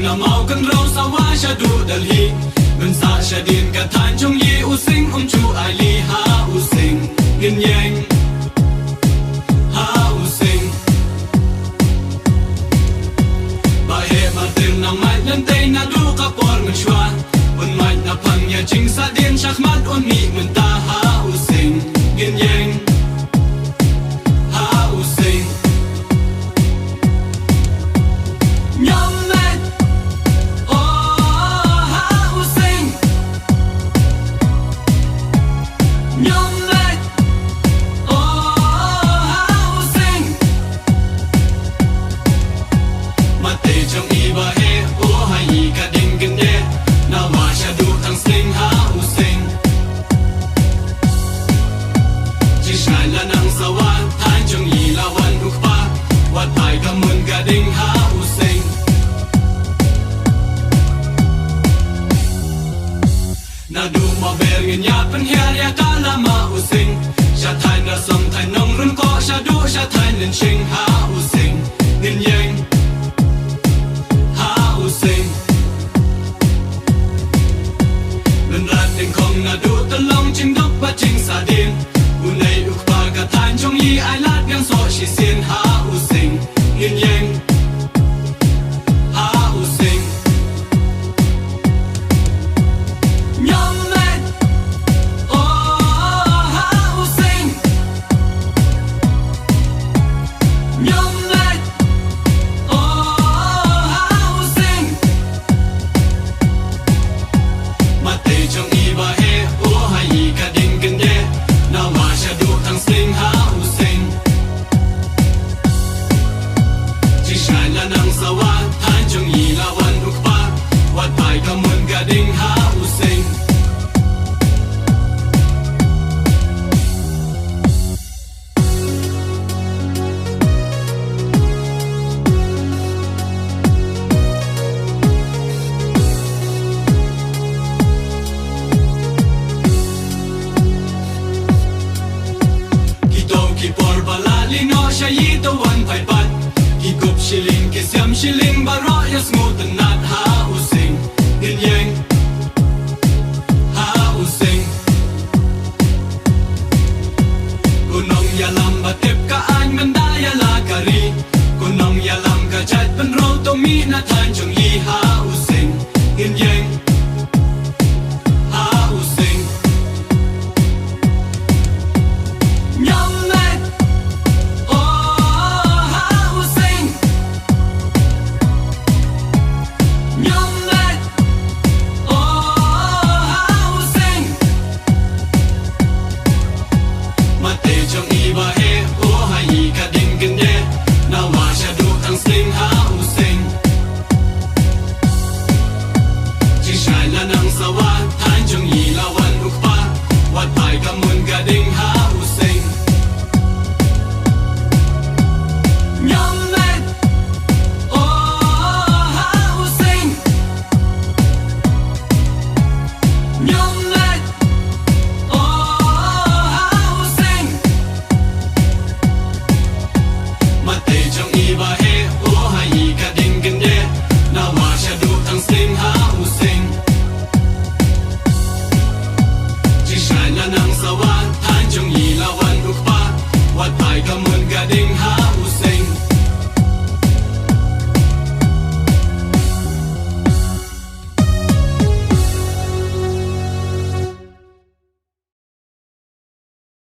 na mau kan rau sawa shadu dalhi men sa shadin ka than chung yi u sing chu ai li ha u sing gin yang ha u sing ba he ma tin na mai len tay na du ka por men shwa un mai na phang ya ching sa din shakmat un mi men ta ha u sing gin yang na du ma ber ngin ya pen hiar ya ta la ma u sing sha thai na som thai nong run ko sha du sha thai nin ching ha u sing nin yang ha u sing ben rat ding kong na du ta long ching dok pa ching sa din u nei u pa ka thai chong yi ai lat yang so shi sin ha u sing nin yang yi to wan pai pat ki gup shilling ki siam shilling baro ya smooth nat ha u sing din yang ha u sing kunong ya lam ba tep ka an man da ya la kari kunong ya lam ka chat pen ro to mi na than chung yi ha